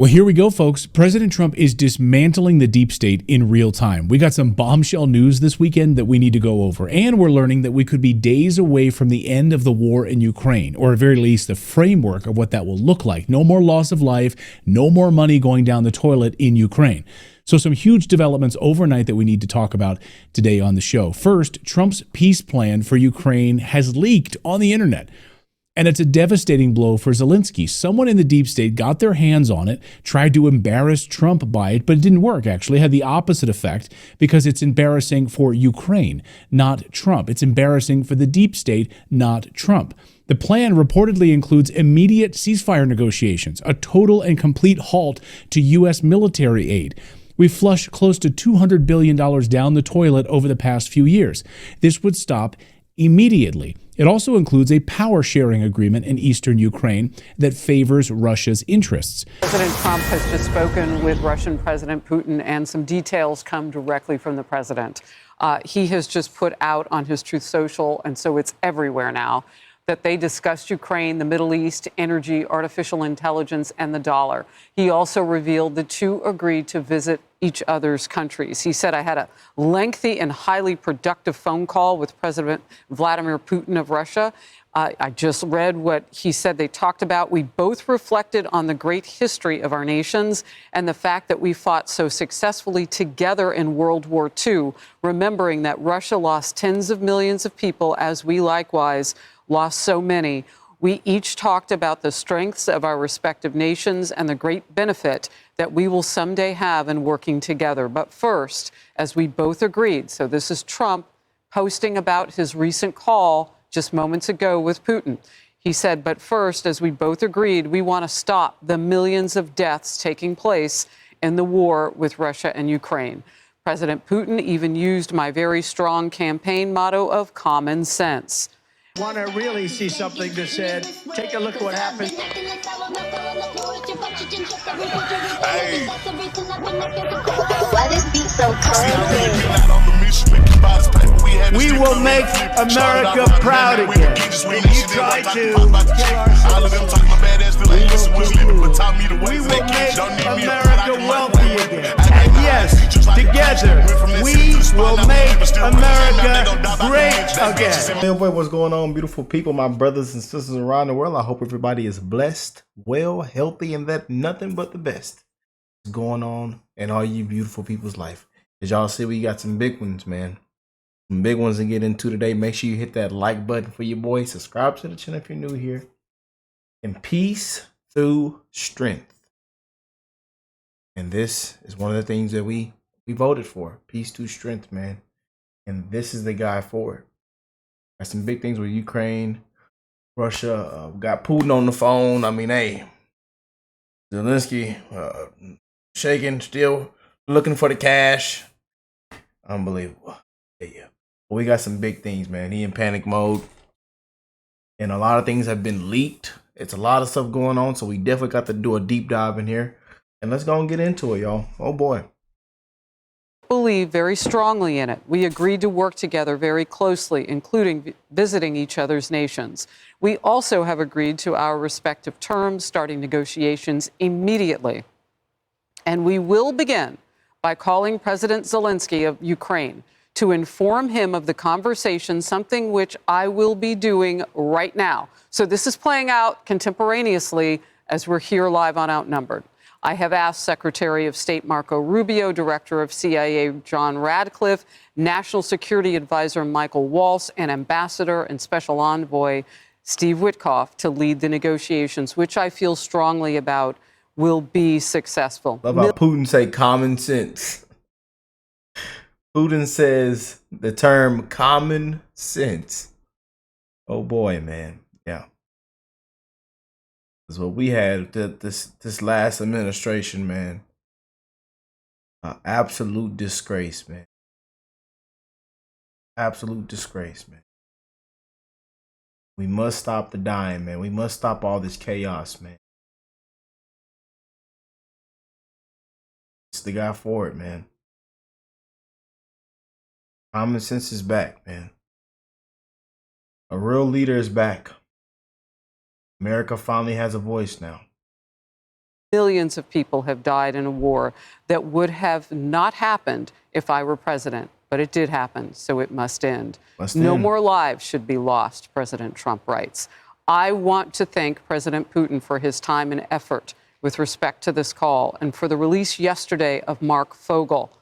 Well, here we go, folks. President Trump is dismantling the deep state in real time. We got some bombshell news this weekend that we need to go over. And we're learning that we could be days away from the end of the war in Ukraine, or at very least the framework of what that will look like. No more loss of life, no more money going down the toilet in Ukraine. So some huge developments overnight that we need to talk about today on the show. First, Trump's peace plan for Ukraine has leaked on the internet. And it's a devastating blow for Zelensky. Someone in the deep state got their hands on it, tried to embarrass Trump by it, but it didn't work, actually. It had the opposite effect because it's embarrassing for Ukraine, not Trump. It's embarrassing for the deep state, not Trump. The plan reportedly includes immediate ceasefire negotiations, a total and complete halt to U.S. military aid. We flushed close to $200 billion down the toilet over the past few years. This would stop immediately. It also includes a power-sharing agreement in eastern Ukraine that favors Russia's interests. President Trump has just spoken with Russian President Putin, and some details come directly from the president. He has just put out on his Truth Social, and so it's everywhere now, that they discussed Ukraine, the Middle East, energy, artificial intelligence, and the dollar. He also revealed the two agreed to visit each other's countries. He said, I had a lengthy and highly productive phone call with President Vladimir Putin of Russia. I just read what he said they talked about. We both reflected on the great history of our nations and the fact that we fought so successfully together in World War II, remembering that Russia lost tens of millions of people, as we likewise lost so many. We each talked about the strengths of our respective nations and the great benefit that we will someday have in working together. But first, as we both agreed, so this is Trump posting about his recent call just moments ago with Putin. He said, but first, as we both agreed, we want to stop the millions of deaths taking place in the war with Russia and Ukraine. President Putin even used my very strong campaign motto of common sense. Want to really see something that said, take a look at what happened. Hey. Why this beat so cold? We will make America proud again. When you try to kill our we will make America wealthy again. And yes, together, we will make America great again. Hey boy, what's going on, beautiful people, my brothers and sisters around the world? I hope everybody is blessed, well, healthy, and that nothing but the best is going on in all you beautiful people's life. As y'all see, we got some big ones, man. Some big ones to get into today. Make sure you hit that like button for your boy. Subscribe to the channel if you're new here. And peace through strength. And this is one of the things that we voted for. Peace through strength, man. And this is the guy for it. Got some big things with Ukraine, Russia. Got Putin on the phone. I mean, hey, Zelensky shaking, still looking for the cash. Unbelievable. Yeah. But we got some big things, man. He in panic mode. And a lot of things have been leaked. It's a lot of stuff going on. So we definitely got to do a deep dive in here. And let's go and get into it, y'all. Oh, boy. Believe very strongly in it. We agreed to work together very closely, including visiting each other's nations. We also have agreed to our respective terms, starting negotiations immediately. And we will begin by calling President Zelensky of Ukraine to inform him of the conversation, something which I will be doing right now. So this is playing out contemporaneously as we're here live on Outnumbered. I have asked Secretary of State Marco Rubio, Director of CIA John Radcliffe, National Security Advisor Michael Waltz, and Ambassador and Special Envoy Steve Witkoff to lead the negotiations, which I feel strongly about will be successful. Love how Putin say common sense. Putin says the term common sense. Oh boy, man. Yeah. That's what we had this last administration, man. Absolute disgrace, man. Absolute disgrace, man. We must stop the dying, man. We must stop all this chaos, man. It's the guy for it, man. Common sense is back, man. A real leader is back. America finally has a voice now. Millions of people have died in a war that would have not happened if I were president, but it did happen, so it must end. No more lives should be lost, President Trump writes. I want to thank President Putin for his time and effort with respect to this call and for the release yesterday of Mark Fogel,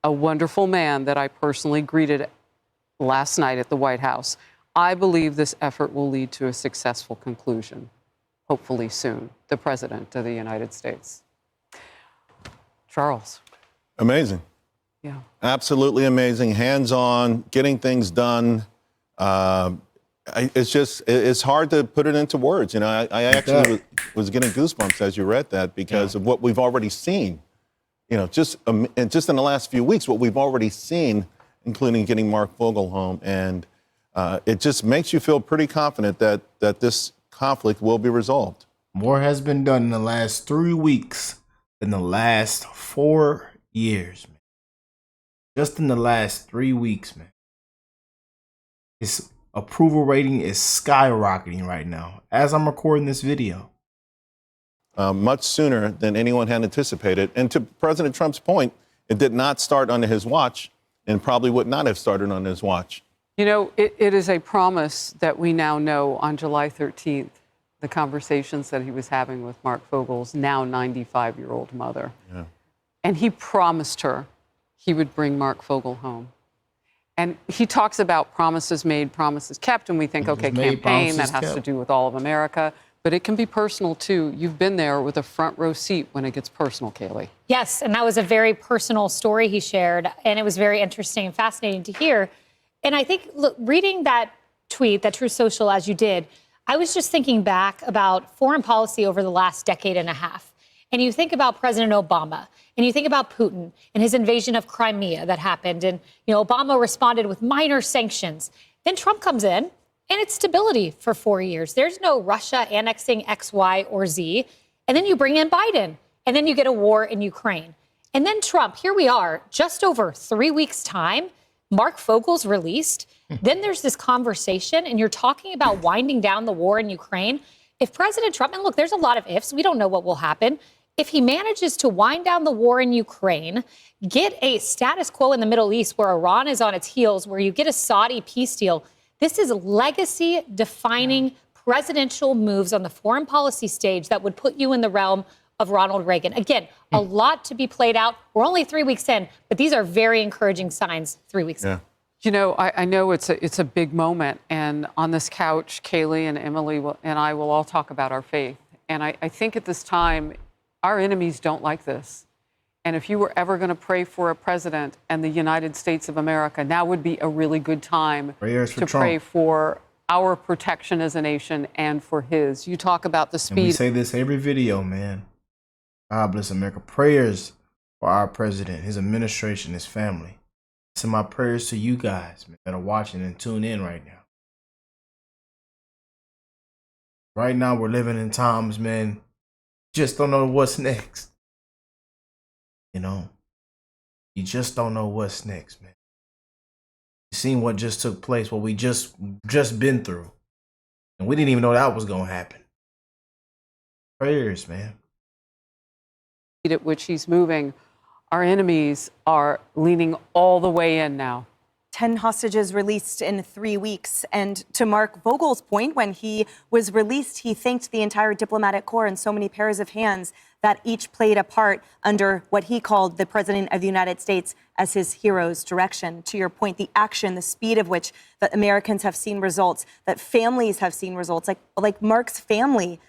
a wonderful man that I personally greeted last night at the White House. I believe this effort will lead to a successful conclusion, hopefully soon. The President of the United States. Charles. Amazing. Yeah. Absolutely amazing. Hands-on, getting things done. It's hard to put it into words. You know, I actually was getting goosebumps as you read that because of what we've already seen. You know, just in the last few weeks, what we've already seen, including getting Mark Fogel home. And it just makes you feel pretty confident that this conflict will be resolved. More has been done in the last 3 weeks than the last 4 years, man. Just in the last 3 weeks, man. His approval rating is skyrocketing right now as I'm recording this video. Much sooner than anyone had anticipated. And to President Trump's point, it did not start under his watch and probably would not have started on his watch. You know, it is a promise that we now know on July 13th, the conversations that he was having with Mark Fogel's now 95-year-old mother. Yeah. And he promised her he would bring Mark Fogel home. And he talks about promises made, promises kept, and we think, okay, campaign, that has to do with all of America. But it can be personal, too. You've been there with a front row seat when it gets personal, Kaylee. Yes, and that was a very personal story he shared, and it was very interesting and fascinating to hear. And I think, look, reading that tweet, that Truth Social, as you did, I was just thinking back about foreign policy over the last decade and a half. And you think about President Obama, and you think about Putin and his invasion of Crimea that happened. And, you know, Obama responded with minor sanctions. Then Trump comes in, and it's stability for 4 years. There's no Russia annexing X, Y, or Z. And then you bring in Biden, and then you get a war in Ukraine. And then Trump, here we are, just over 3 weeks' time. Mark Fogel's released. Then there's this conversation, and you're talking about winding down the war in Ukraine. If President Trump, and look, there's a lot of ifs. We don't know what will happen. If he manages to wind down the war in Ukraine, get a status quo in the Middle East where Iran is on its heels, where you get a Saudi peace deal, this is legacy-defining presidential moves on the foreign policy stage that would put you in the realm of Ronald Reagan. Again, a lot to be played out. We're only 3 weeks in, but these are very encouraging signs 3 weeks in. You know, I know it's a big moment. And on this couch, Kaylee and Emily and I will all talk about our faith. And I think at this time, our enemies don't like this. And if you were ever going to pray for a president and the United States of America, now would be a really good time to pray for our protection as a nation and for his. You talk about the speed. And we say this every video, man. God bless America. Prayers for our president, his administration, his family. Send my prayers to you guys, man, that are watching and tune in right now. Right now, we're living in times, man, just don't know what's next. You know, you just don't know what's next, man. You seen what just took place, what we just been through. And we didn't even know that was going to happen. Prayers, man. At which he's moving, our enemies are leaning all the way in now. 10 hostages released in 3 weeks. And to Mark Vogel's point, when he was released, he thanked the entire diplomatic corps and so many pairs of hands that each played a part under what he called the President of the United States as his hero's direction. To your point, the action, the speed of which that Americans have seen results, that families have seen results, like Mark's family.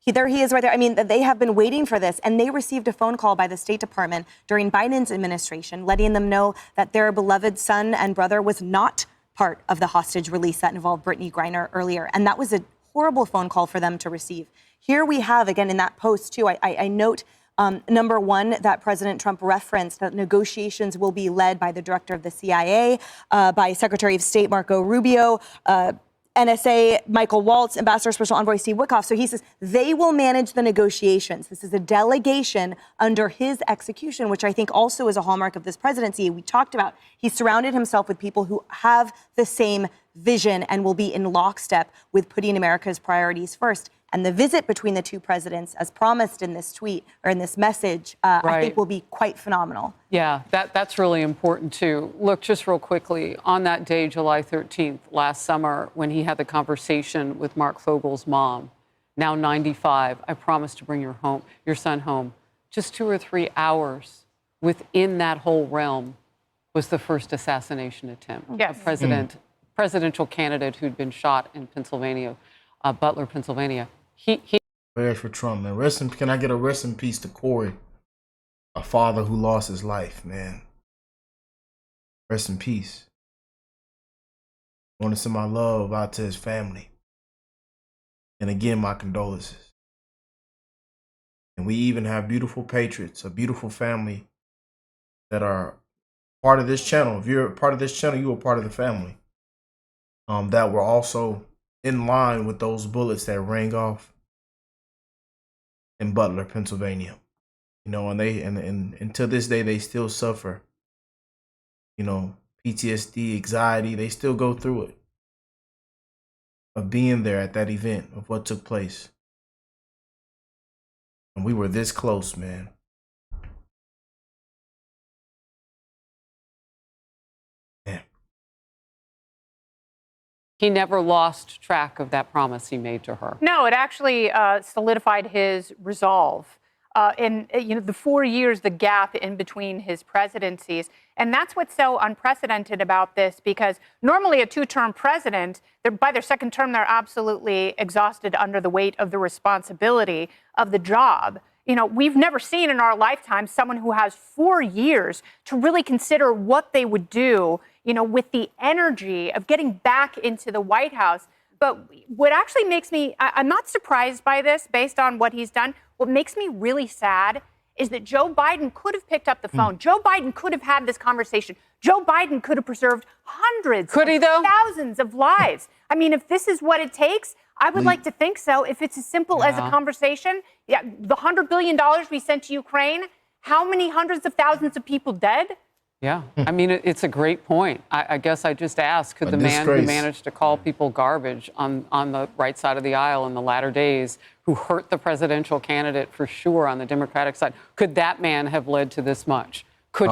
There he is right there. I mean, they have been waiting for this, and they received a phone call by the State Department during Biden's administration, letting them know that their beloved son and brother was not part of the hostage release that involved Brittany Griner earlier. And that was a horrible phone call for them to receive. Here we have, again, in that post, too, I note, number one, that President Trump referenced that negotiations will be led by the director of the CIA, by Secretary of State Marco Rubio, NSA, Michael Waltz, Ambassador Special Envoy Steve Witkoff. So he says they will manage the negotiations. This is a delegation under his execution, which I think also is a hallmark of this presidency. We talked about he surrounded himself with people who have the same vision and will be in lockstep with putting America's priorities first. And the visit between the two presidents, as promised in this tweet or in this message, I think will be quite phenomenal. Yeah, that's really important, too. Look, just real quickly, on that day, July 13th, last summer, when he had the conversation with Mark Fogel's mom, now 95, I promised to bring your son home. Just 2 or 3 hours within that whole realm was the first assassination attempt. Yes. A presidential candidate who'd been shot in Pennsylvania, Butler, Pennsylvania. Prayers for Trump, man. Can I get a rest in peace to Corey, a father who lost his life, man. Rest in peace. I want to send my love out to his family. And again, my condolences. And we even have beautiful patriots, a beautiful family that are part of this channel. If you're a part of this channel, you are part of the family. That were also in line with those bullets that rang off in Butler, Pennsylvania. You know, and to this day they still suffer, you know, PTSD, anxiety. They still go through it, of being there at that event, of what took place. And we were this close, man. He never lost track of that promise he made to her. No, it actually solidified his resolve. In the 4 years, the gap in between his presidencies. And that's what's so unprecedented about this, because normally a two-term president, by their second term, they're absolutely exhausted under the weight of the responsibility of the job. You know, we've never seen in our lifetime someone who has 4 years to really consider what they would do, you know, with the energy of getting back into the White House. But what actually makes me, I'm not surprised by this based on what he's done. What makes me really sad is that Joe Biden could have picked up the phone. Joe Biden could have had this conversation. Joe Biden could have preserved hundreds, thousands of lives. I mean, if this is what it takes, I would like to think so. If it's as simple as a conversation, the $100 billion we sent to Ukraine, how many hundreds of thousands of people dead? Yeah, I mean, it's a great point. I guess I just asked, could the man who managed to call people garbage on the right side of the aisle in the latter days, who hurt the presidential candidate for sure on the Democratic side, could that man have led to this much? Could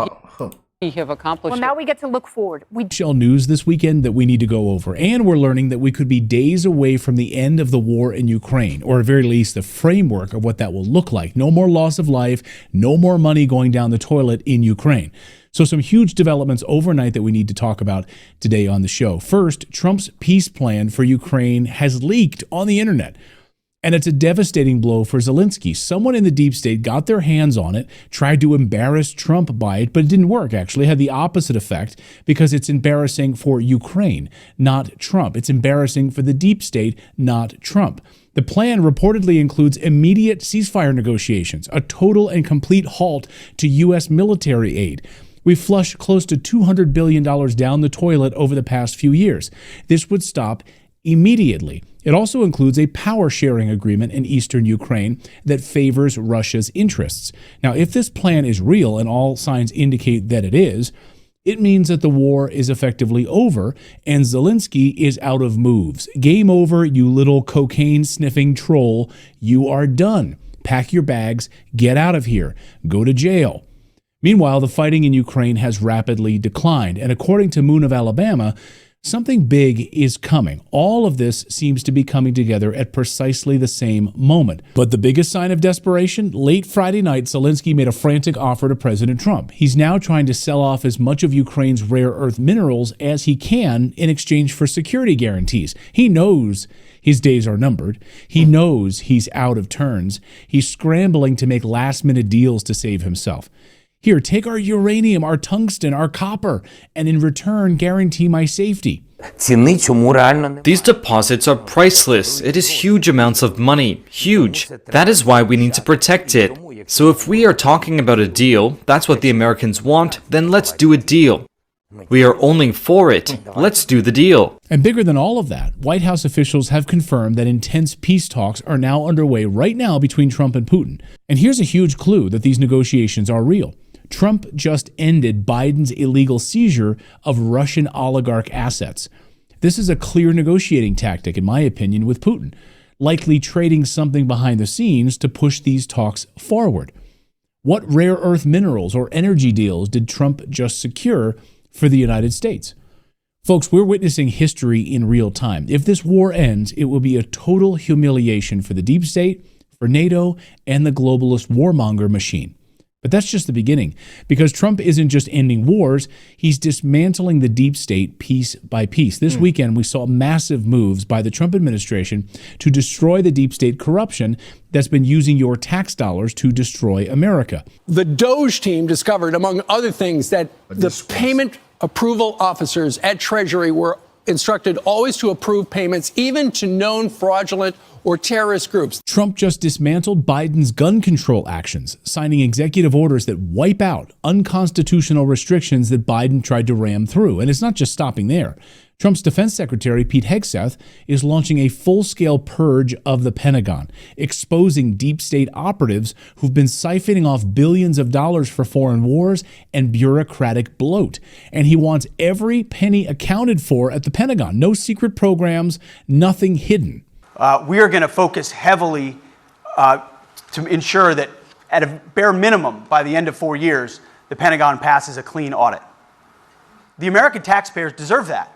he have accomplished Well, now we get to look forward. Shell news this weekend that we need to go over. And we're learning that we could be days away from the end of the war in Ukraine, or at very least the framework of what that will look like. No more loss of life, no more money going down the toilet in Ukraine. So some huge developments overnight that we need to talk about today on the show. First, Trump's peace plan for Ukraine has leaked on the internet. And it's a devastating blow for Zelensky. Someone in the deep state got their hands on it, tried to embarrass Trump by it, but it didn't work, actually. It had the opposite effect, because it's embarrassing for Ukraine, not Trump. It's embarrassing for the deep state, not Trump. The plan reportedly includes immediate ceasefire negotiations, a total and complete halt to U.S. military aid. We flushed close to $200 billion down the toilet over the past few years. This would stop immediately. It also includes a power-sharing agreement in eastern Ukraine that favors Russia's interests. Now, if this plan is real, and all signs indicate that it is, it means that the war is effectively over and Zelensky is out of moves. Game over, you little cocaine-sniffing troll. You are done. Pack your bags, get out of here, go to jail. Meanwhile, the fighting in Ukraine has rapidly declined, and according to Moon of Alabama, something big is coming. All of this seems to be coming together at precisely the same moment. But the biggest sign of desperation? Late Friday night, Zelensky made a frantic offer to President Trump. He's now trying to sell off as much of Ukraine's rare earth minerals as he can in exchange for security guarantees. He knows his days are numbered. He knows he's out of turns. He's scrambling to make last-minute deals to save himself. Here, take our uranium, our tungsten, our copper, and in return, guarantee my safety. These deposits are priceless. It is huge amounts of money. Huge. That is why we need to protect it. So if we are talking about a deal, that's what the Americans want, then let's do a deal. We are only for it. Let's do the deal. And bigger than all of that, White House officials have confirmed that intense peace talks are now underway right now between Trump and Putin. And here's a huge clue that these negotiations are real. Trump just ended Biden's illegal seizure of Russian oligarch assets. This is a clear negotiating tactic, in my opinion, with Putin. likely trading something behind the scenes to push these talks forward. What rare earth minerals or energy deals did Trump just secure for the United States? Folks, we're witnessing history in real time. If this war ends, it will be a total humiliation for the deep state, for NATO, and the globalist warmonger machine. But that's just the beginning, because Trump isn't just ending wars, he's dismantling the deep state piece by piece. This weekend, we saw massive moves by the Trump administration to destroy the deep state corruption that's been using your tax dollars to destroy America. The DOJ team discovered, among other things, that the payment approval officers at Treasury were instructed always to approve payments, even to known fraudulent or terrorist groups. Trump just dismantled Biden's gun control actions, signing executive orders that wipe out unconstitutional restrictions that Biden tried to ram through. And it's not just stopping there. Trump's defense secretary, Pete Hegseth, is launching a full-scale purge of the Pentagon, exposing deep state operatives who've been siphoning off billions of dollars for foreign wars and bureaucratic bloat. And he wants every penny accounted for at the Pentagon. No secret programs, nothing hidden. We are going to focus heavily to ensure that at a bare minimum, by the end of 4 years, the Pentagon passes a clean audit. The American taxpayers deserve that.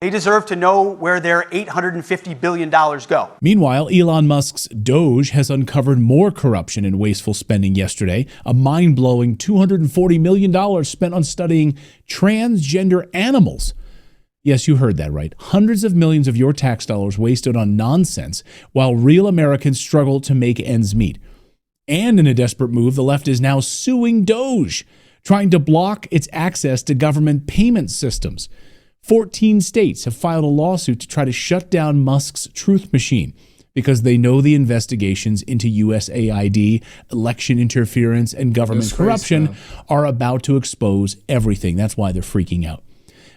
They deserve to know where their $850 billion go. Meanwhile, Elon Musk's Doge has uncovered more corruption and wasteful spending yesterday. A mind-blowing $240 million spent on studying transgender animals. Yes, you heard that right. Hundreds of millions of your tax dollars wasted on nonsense while real Americans struggle to make ends meet. And in a desperate move, the left is now suing Doge, trying to block its access to government payment systems. 14 states have filed a lawsuit to try to shut down Musk's truth machine because they know the investigations into USAID, election interference, and government corruption are about to expose everything. That's why they're freaking out.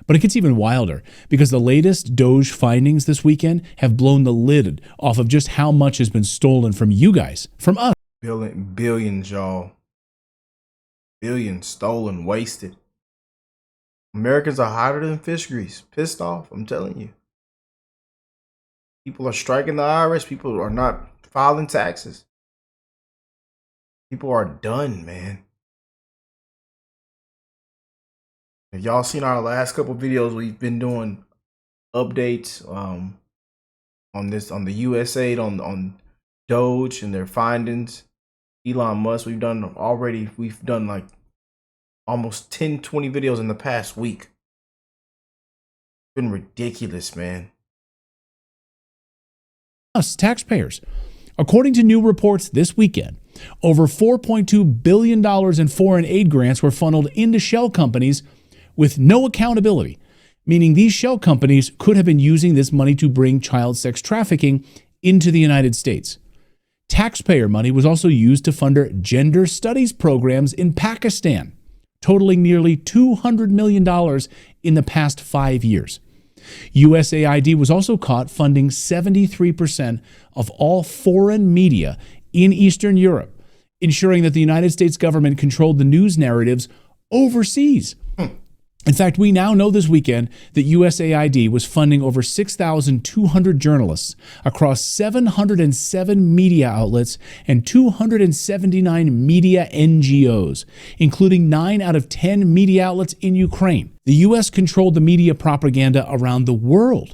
But it gets even wilder because the latest Doge findings this weekend have blown the lid off of just how much has been stolen from you guys, from us. Billions, y'all. Billions stolen, wasted. Americans are hotter than fish grease. Pissed off, I'm telling you. People are striking the IRS. People are not filing taxes. People are done, man. If y'all seen our last couple videos, we've been doing updates on the USAID, on Doge and their findings. Elon Musk, we've done like almost 10, 20 videos in the past week. It's been ridiculous, man. Us, taxpayers. According to new reports this weekend, over $4.2 billion in foreign aid grants were funneled into shell companies with no accountability, meaning these shell companies could have been using this money to bring child sex trafficking into the United States. Taxpayer money was also used to fund gender studies programs in Pakistan, totaling nearly $200 million in the past 5 years. USAID was also caught funding 73% of all foreign media in Eastern Europe, ensuring that the United States government controlled the news narratives overseas. In fact, we now know this weekend that USAID was funding over 6,200 journalists across 707 media outlets and 279 media NGOs, including 9 out of 10 media outlets in Ukraine. The U.S. controlled the media propaganda around the world.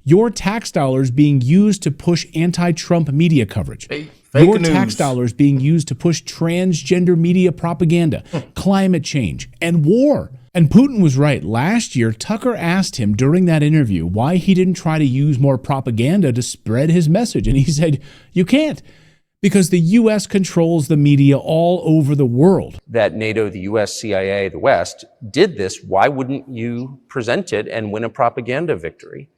Your tax dollars being used to push anti-Trump media coverage. Your tax dollars being used to push transgender media propaganda, climate change, and war. And Putin was right. Last year, Tucker asked him during that interview why he didn't try to use more propaganda to spread his message. And he said, you can't, because the U.S. controls the media all over the world. That NATO, the U.S., CIA, the West did this. Why wouldn't you present it and win a propaganda victory?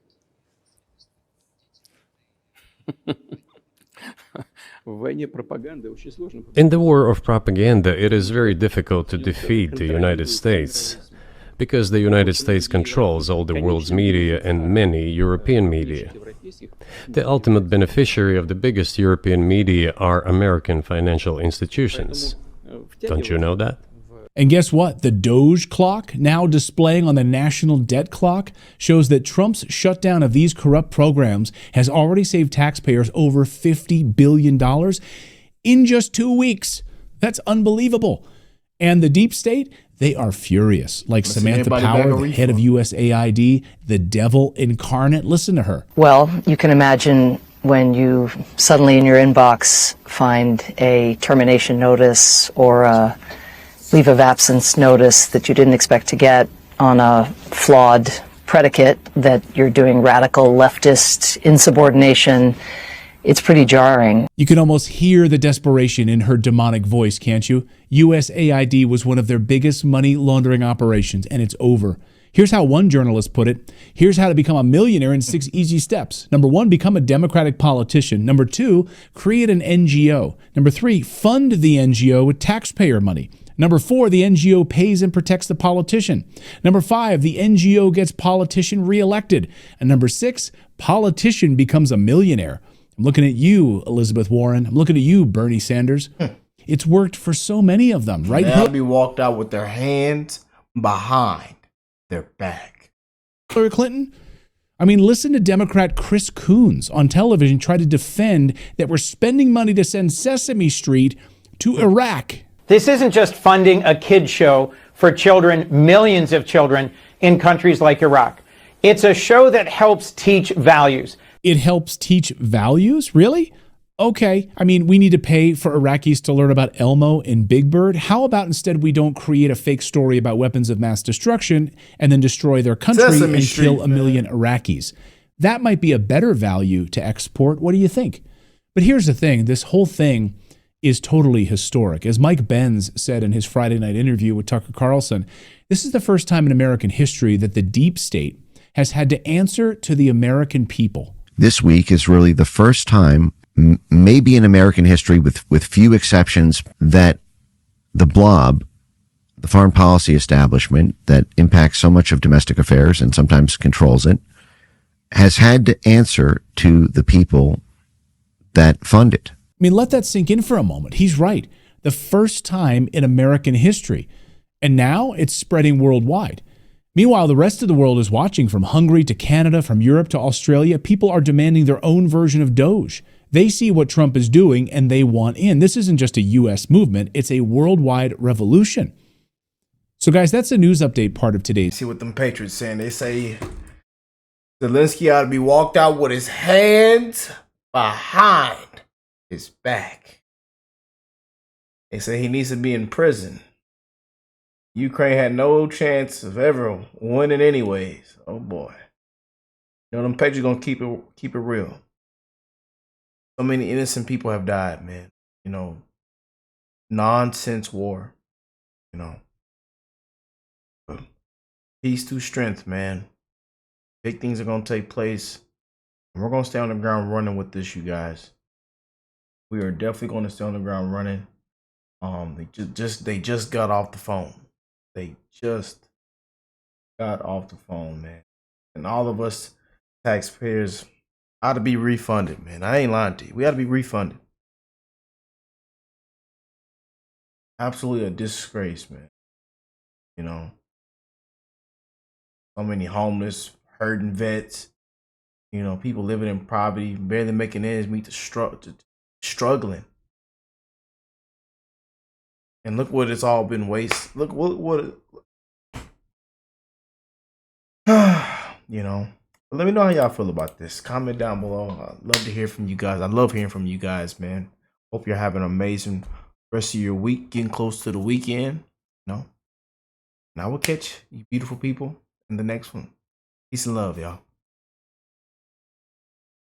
In the war of propaganda, it is very difficult to defeat the United States, because the United States controls all the world's media and many European media. The ultimate beneficiary of the biggest European media are American financial institutions. Don't you know that? And guess what? The Doge clock, now displaying on the national debt clock, shows that Trump's shutdown of these corrupt programs has already saved taxpayers over $50 billion in just 2 weeks. That's unbelievable. And the deep state, they are furious. Like Samantha Power, the head of USAID, the devil incarnate. Listen to her. Well, you can imagine when you suddenly in your inbox find a termination notice or a leave of absence notice that you didn't expect to get on a flawed predicate that you're doing radical leftist insubordination. It's pretty jarring. You can almost hear the desperation in her demonic voice, can't you? USAID was one of their biggest money laundering operations, and it's over. Here's how one journalist put it. Here's how to become a millionaire in 6 easy steps. Number 1, become a Democratic politician. Number 2, create an NGO. Number 3, fund the NGO with taxpayer money. Number 4, the NGO pays and protects the politician. Number 5, the NGO gets politician reelected. And number 6, politician becomes a millionaire. I'm looking at you, Elizabeth Warren. I'm looking at you, Bernie Sanders. It's worked for so many of them, right? They'll be walked out with their hands behind their back. Hillary Clinton? I mean, listen to Democrat Chris Coons on television try to defend that we're spending money to send Sesame Street to Iraq. This isn't just funding a kid show for children, millions of children in countries like Iraq. It's a show that helps teach values. It helps teach values? Really? Okay. I mean, we need to pay for Iraqis to learn about Elmo and Big Bird. How about instead we don't create a fake story about weapons of mass destruction and then destroy their country and kill a million Iraqis? That might be a better value to export. What do you think? But here's the thing. This whole thing is totally historic. As Mike Benz said in his Friday night interview with Tucker Carlson, this is the first time in American history that the deep state has had to answer to the American people. This week is really the first time, maybe in American history with few exceptions, that the blob, the foreign policy establishment that impacts so much of domestic affairs and sometimes controls it, has had to answer to the people that fund it. I mean, let that sink in for a moment. He's right. The first time in American history. And now it's spreading worldwide. Meanwhile, the rest of the world is watching, from Hungary to Canada, from Europe to Australia. People are demanding their own version of Doge. They see what Trump is doing and they want in. This isn't just a U.S. movement. It's a worldwide revolution. So, guys, that's the news update part of today's. See what them Patriots saying. They say Zelensky ought to be walked out with his hands behind his back. They say he needs to be in prison. Ukraine had no chance of ever winning anyways. Oh boy. You know, them Patriots gonna keep it real. So many innocent people have died, man. You know, nonsense war. You know. But peace through strength, man. Big things are gonna take place. And we're gonna stay on the ground running with this, you guys. We are definitely gonna stay on the ground running. They just got off the phone. They just got off the phone, man. And all of us taxpayers ought to be refunded, man. I ain't lying to you. We ought to be refunded. Absolutely a disgrace, man. You know, so many homeless, hurting vets. You know, people living in poverty, barely making ends meet, struggling. And look what it's all been wasted. Look what you know. Let me know how y'all feel about this. Comment down below. I'd love to hear from you guys. I love hearing from you guys, man. Hope you're having an amazing rest of your week, getting close to the weekend. You know. And I will catch you beautiful people in the next one. Peace and love, y'all.